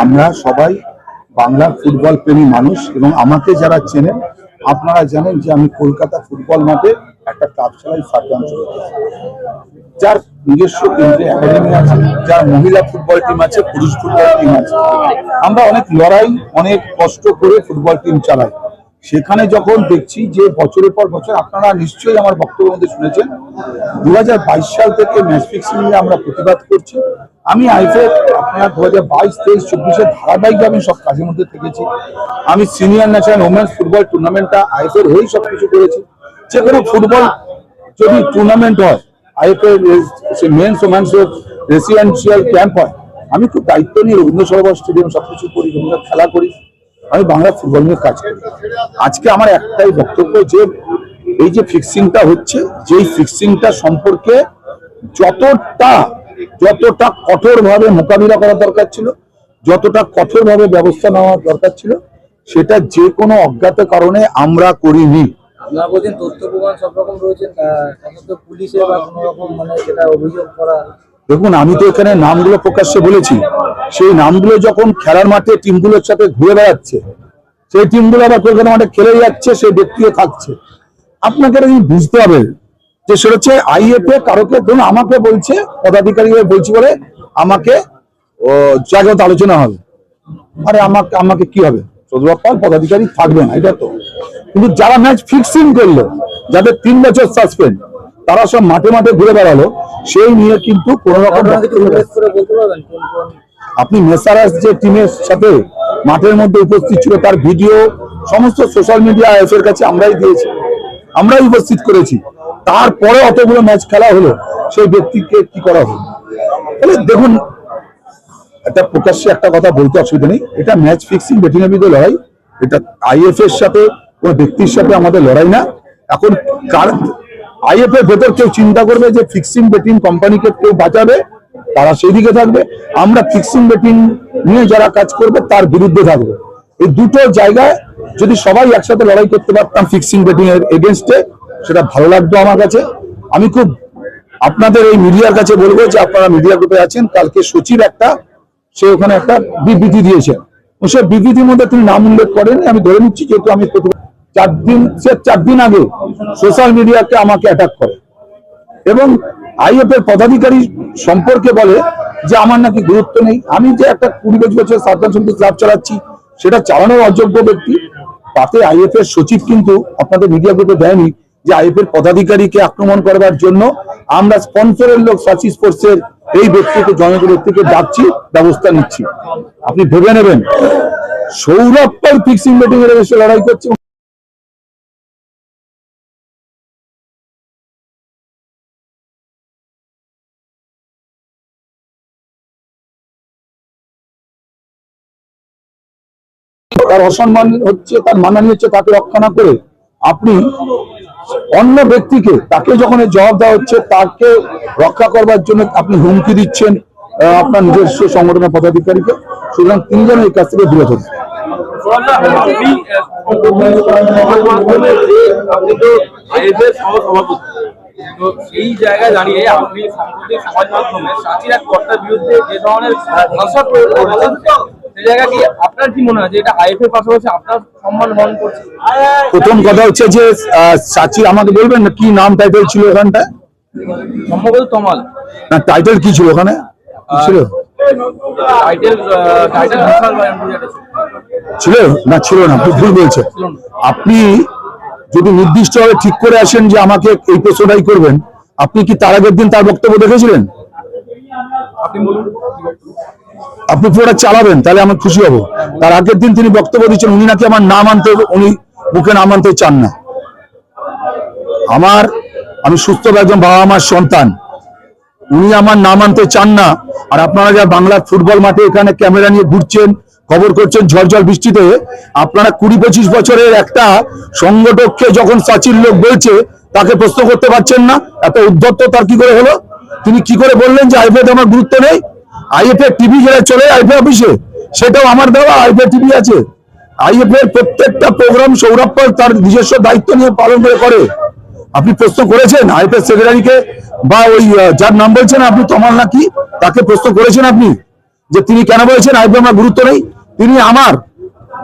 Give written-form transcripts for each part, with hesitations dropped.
আমরা সবাই বাংলার ফুটবল প্রেমী মানুষ এবং আমাকে যারা চেনেন আপনারা জানেন যে আমি কলকাতা ফুটবল মাঠে একটা ক্লাব চালাই সাতগ্রাম, যার নিজস্ব কেন্দ্রে একাডেমি আছে, যার মহিলা ফুটবল টিম আছে, পুরুষ ফুটবল টিম আছে। আমরা অনেক লড়াই অনেক কষ্ট করে ফুটবল টিম চালাই। সেখানে যখন দেখছি যে বছরের পর বছর, আপনারা নিশ্চয়ই আমার বক্তব্যের মধ্যে শুনেছেন, 2022 সাল থেকে ম্যাচ ফিক্সিং নিয়ে আমরা প্রতিবাদ করছি। আমি আইএফএ আপনার 2022, 23, 24 ধারাবাহিকভাবে সব কাজের মধ্যে থেকেছি। আমি সিনিয়র ন্যাশনাল ওমেন্স ফুটবল টুর্নামেন্টটা আইএফএ হয়েই সবকিছু করেছি। যে কোনো ফুটবল যদি টুর্নামেন্ট হয়, IFA men's women's residential camp হয়, আমি খুব দায়িত্ব নিয়ে রবীন্দ্র সরোবর স্টেডিয়াম সবকিছু করি, খেলা করি। আমি বাংলা ফুটবল নিয়ে কাজ করি। আজকে আমার একটাই বক্তব্য যে এই যে ফিক্সিংটা হচ্ছে, যেই ফিক্সিংটা সম্পর্কে যতটা কঠোরভাবে মোকাবিলা করা দরকার ছিল, যতটা কঠোরভাবে ব্যবস্থা নেওয়া দরকার ছিল, সেটা যে কোনো অজ্ঞাত কারণে আমরা করিনি। আপনারা বলছেন তথ্য প্রমাণ সব রকম রয়েছে, পুলিশের বা কোনো রকম সেটা অভিযোগ করা। দেখুন, আমি তো এখানে নামগুলো প্রকাশ্যে বলেছি। সেই নামগুলো যখন খেলার মাঠে টিমগুলোর সাথে ঘুরে বেড়াচ্ছে, সেই টিমগুলো আবার কলকাতা মাঠে খেলে যাচ্ছে, সেই ব্যক্তিও থাকছে। আপনাকে বুঝতে হবে যে সেটা হচ্ছে আইএফএ কারোকে, ধরুন আমাকে বলছে, পদাধিকারী বলছি বলে আমাকে জায়গাতে আলোচনা হবে। আরে আমাকে কি হবে? সদরপাল পদাধিকারী থাকবে না, এটা তো। কিন্তু যারা ম্যাচ ফিক্সিং করলো, যাদের 3 বছর সাসপেন্ড, তারা সব মাঠে মাঠে ঘুরে বেড়ালো, সেই নিয়ে কিন্তু কোনো রকম আপনি মেসারাস যে টিমের সাথে মাঠের মধ্যে উপস্থিত ছিল, তার ভিডিও সমস্ত সোশ্যাল মিডিয়া এর কাছে আমরাই দিয়েছি, আমরাই উপস্থিত করেছি। তারপরে অতগুলো ম্যাচ খেলা হলো, সেই ব্যক্তিকে কি করা হলো? তাহলে দেখুন, একটা প্রকাশ্যে একটা কথা বলতে অসুবিধা নেই, এটা ম্যাচ ফিক্সিং বেটিং এর বিরুদ্ধে লড়াই। এটা আইএফএ এর সাথে কোন ব্যক্তির সাথে আমাদের লড়াই না। এখন আইএফএ ভেতর কেউ চিন্তা করবে যে ফিক্সিং বেটিং কোম্পানিকে কেউ বাঁচাবে, তারা সেই দিকে থাকবে। আমরা ফিক্সিং বেটিং নিয়ে যারা কাজ করবে তার বিরুদ্ধে থাকবে। এই দুটো জায়গায় যদি সবাই একসাথে লড়াই করতে পারতাম ফিক্সিং বেটিং এর এগেনস্টে, সেটা ভালো লাগতো আমার কাছে। আমি খুব আপনাদের এই মিডিয়ার কাছে বলবো যে আপনারা মিডিয়া গ্রুপে আছেন, কালকে সচিব সে ওখানে একটা বিবৃতি দিয়েছেন। সে বিবৃতির মধ্যে তিনি নাম উল্লেখ করেন। আমি ধরে নিচ্ছি যেহেতু আমি 4 দিন আগে সোশ্যাল মিডিয়াকে আমাকে অ্যাটাক করে এবং আইএফএ পদাধিকারী সম্পর্কে বলে যে আমার নাকি গুরুত্ব নেই। আমি যে একটা 20 বছর সাতগ্রাম সমিতি ক্লাব চালাচ্ছি, সেটা চালানোর অযোগ্য ব্যক্তি। তাতে আইএফএ সচিব কিন্তু আপনাদের মিডিয়া গ্রুপে দেয়নি যে আইএফএ পদাধিকারীকে আক্রমণ করবার জন্য আমরা স্পন্সরের লোক সাচি স্পোর্টসের এই ব্যক্তিকে, জনৈক ব্যক্তিকে ডাকছি, ব্যবস্থা নিচ্ছি। আপনি ভেবে নেবেন সৌরভ পাল ফিক্সিং বেটিং এর এসে লড়াই করছে। তার অসম্মান হচ্ছে, তার মানহানি হচ্ছে, তাকে রক্ষা না করে আপনি অন্য ব্যক্তিকে, তাকে যখন জবাব দেওয়া হচ্ছে, তাকে রক্ষা করবার জন্য আপনি হুমকি দিচ্ছেন আপনার নিজস্ব সংগঠনের পদাধিকারীকে। সুতরাং তিনি যেন এই কাজ থেকে দূরে থাকবেন। সেই জায়গায় দাঁড়িয়ে আপনি সাম্প্রতিক সমাজ মাধ্যমে সাচির এক কর্তার বিরুদ্ধে যে ধরনের ভাষা প্রয়োগ করেছেন, সেই জায়গায় কি আপনার কি মনে হয় যে এটা আইএফএর পাশাপাশি আপনার সম্মান হরণ করছে? প্রথম কথা হচ্ছে যে সাচি, আমাকে বলবেন না কি নাম টাইটেল ছিল ওখানটায়? সম্ভবত তমাল না, টাইটেল কি ছিল ওখানে? ছিল ছিল না, ছিল না, ভুল বলছে। আপনি যদি নির্দিষ্টভাবে ঠিক করে আসেন যে আমাকে এই প্রশ্নটাই করবেন, আপনি কি তার আগের দিন তার বক্তব্য দেখেছিলেন? আপনি পুরোটা চালাবেন, তাহলে আমি খুশি হব। তার আগের দিন তিনি বক্তব্য দিচ্ছেন উনি নাকি আমার নাম আনতে, উনি মুখে নাম আনতে চান না। আমি সুস্থ একজন বাবা মার সন্তান, উনি আমার নাম আনতে চান না। আর আপনারা যা বাংলার ফুটবল মাঠে এখানে ক্যামেরা নিয়ে ঘুরছেন, খবর করছেন ঝড় বৃষ্টিতে, আপনারা 20-25 বছরের একটা সংগঠককে যখন সাচির লোক বলছে, তাকে প্রশ্ন করতে পারছেন না? এত উদ্ধত্ত তার কি করে হলো? তিনি কি করে বললেন যে আইএফএ আমার গুরুত্ব নেই? আইএফএ টিভি যেটা চলে আইএফএ অফিসে, সেটাও আমার দেওয়া আইএফএ টিভি আছে। আইএফএ প্রত্যেকটা প্রোগ্রাম সৌরভ পাল তার নিজস্ব দায়িত্ব নিয়ে পালন করে। আপনি প্রশ্ন করেছেন আইএফএ সেক্রেটারিকে বা ওই যার নাম বলছেন আপনি তমাল নাকি, তাকে প্রশ্ন করেছেন আপনি যে তিনি কেন বলেছেন আইপিএল আমার গুরুত্ব নেই? তিনি আমার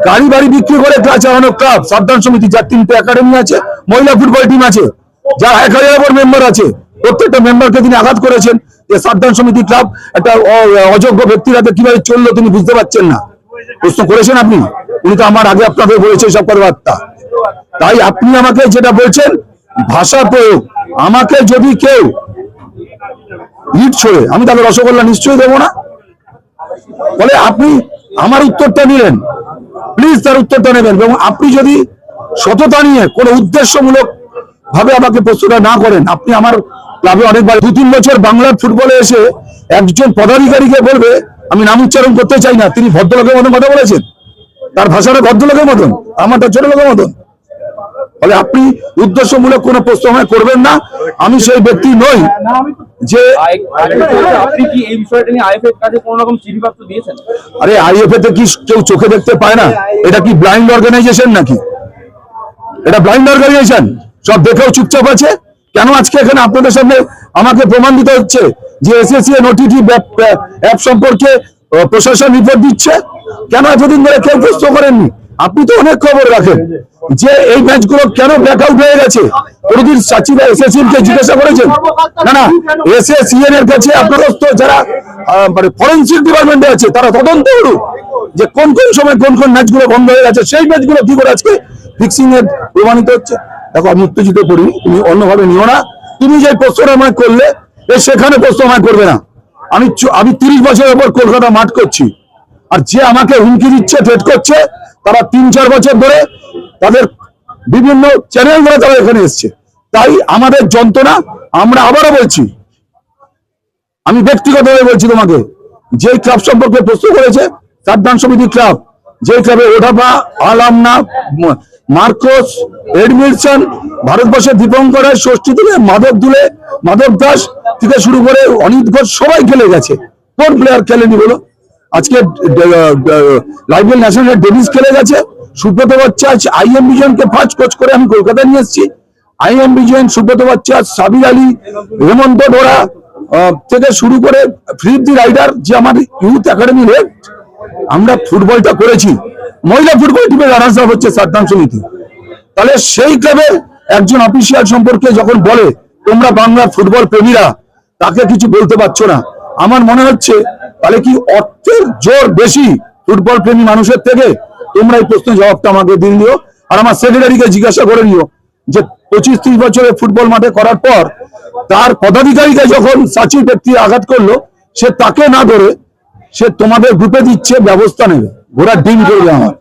গাড়ি বাড়ি বিক্রি করে ক্লাব চালানো ক্লাব সাবধান সমিতি, যার 3টে একাডেমি আছে, মহিলা ফুটবল টিম আছে, যার 1000 উপর মেম্বার আছে, প্রত্যেকটা মেম্বারকে তিনি আঘাত করেছেন। যে সাবধান সমিতি ক্লাব একটা অযোগ্য ব্যক্তির হাতে কিভাবে চললো তিনি বুঝতে পারছেন না। প্রশ্ন করেছেন আপনি, উনি তো আমার আগে আপনাদের বলেছেন সব কথাবার্তা। তাই আপনি আমাকে যেটা বলছেন ভাষা প্রয়োগ, আমাকে যদি কেউ ইট ছড়ে আমি তাকে রসগোল্লা নিশ্চয়ই দেবো না। বলে আপনি আমার উত্তরটা নিলেন, প্লিজ তার উত্তরটা নেবেন, এবং আপনি যদি সততা নিয়ে কোনো উদ্দেশ্যমূলক ভাবে আমাকে প্রশ্নটা না করেন। আপনি আমার ক্লাবে অনেকবার 2-3 বছর বাংলার ফুটবলে এসে একজন পদাধিকারীকে বলবে, আমি নাম উচ্চারণ করতে চাই না, তিনি ভদ্রলোকের মতন কথা বলেছেন, তার ভাষাটা ভদ্রলোকের মতন, আমারটা ছোট লোকের মতন। ফলে আপনি উদ্দেশ্যমূলক কোনো প্রশ্ন আমায় করবেন না। আমি সেই ব্যক্তি নই যে আপনি কি এই বিষয়টা নিয়ে আইএফএর কাছে কোনো রকম চিঠিপত্র দিয়েছেন? আরে আইএফএ তে কি কেউ চোখে দেখতে পায় না? এটা কি ব্লাইন্ড অর্গানাইজেশন নাকি? এটা ব্লাইন্ড অর্গানাইজেশন, সব দেখেও চুপচাপ আছে কেন? আজকে এখানে আপনাদের সামনে আমাকে প্রমাণ দিতে হচ্ছে যে এসএসসিএন ওটিটি অ্যাপ সম্পর্কে প্রশাসন রিপোর্ট দিচ্ছে। কেন এতদিন ধরে কেউ প্রশ্ন করেননি? আপনি তো অনেক খবর রাখেন যে এই ম্যাচগুলো কেন ব্ল্যাকআউট হয়ে গেছে। কোনদিন সাচিবা এসএসসিএন কে জিজ্ঞাসা করেছেন? না, এসএসসিএন এর কাছে আপনারা তো যারা মানে ফরেনসিক ডিপার্টমেন্টে আছে তারা তদন্ত করুক যে কোন কোন সময় কোন কোন ম্যাচগুলো বন্ধ হয়ে গেছে, সেই ম্যাচগুলো কি করে আজকে ফিক্সিং এর প্রমাণিত হচ্ছে। দেখো আমি উত্তেজিত করি, তুমি অন্যভাবে নিও না। তুমি যে প্রশ্নটা আমায় করলে সেখানে প্রশ্ন আমায় করবে না। আমি 30 বছরের পর কলকাতা মাঠ করছি, আর যে আমাকে হুমকি দিচ্ছে, থ্রেট করছে, তারা 3-4 বছর ধরে তাদের বিভিন্ন চ্যানেল ধরে তারা এখানে এসছে। তাই আমাদের যন্ত্রণা, আমরা আবারও বলছি, আমি ব্যক্তিগতভাবে বলছি তোমাকে, যে ক্লাব সম্পর্কে প্রশ্ন করেছে সাবধান সমিতি ক্লাব, যে ক্লাবে ওঠাপা, আলামনা, মার্কোস, এডমিলসন, ভারতবর্ষের দীপঙ্কর, ষষ্ঠী থেকে মাধব দাস থেকে শুরু করে অনিত ঘোষ সবাই খেলে গেছে। কোন প্লেয়ার খেলেনি বলো? আজকে লাইবেল ন্যাশনাল ডেভিস খেলে গেছে। সুব্রত ভট্টাচার্য আইএম বিজয়নকে ফার্স্ট কোচ করে আমি কলকাতায় নিয়ে এসেছি। আইএম বিজয়ন, সুব্রত ভট্টাচার্য, সাবির আলী, হেমন্ত ডোরা থেকে শুরু করে ফিলিপ রাইডার, যে আমার ইউথ একাডেমি হেড, আমরা ফুটবলটা করেছি। মহিলা ফুটবল টিমের রানার্স আপ হচ্ছে সাবধান সমিতি। তাহলে সেই ক্লাবের একজন অফিসিয়াল সম্পর্কে যখন বলে তোমরা বাংলার ফুটবল প্রেমীরা তাকে কিছু বলতে পারছো না, আমার মনে হচ্ছে তাহলে কি অর্থের জোর বেশি ফুটবল প্রেমী মানুষের থেকে? তোমরা এই প্রশ্নের জবাবটা আমাকে দিও, আর আমার সেক্রেটারিকে জিজ্ঞাসা করে নিও যে 25-30 বছরে ফুটবল মাঠে করার পর তার পদাধিকারীকে যখন সাচিব ব্যক্তি আঘাত করলো, সে তাকে না ধরে সে তোমাদের গ্রুপে দিচ্ছে, ব্যবস্থা নেবে, ঘোড়ার ডিম করবে আমার।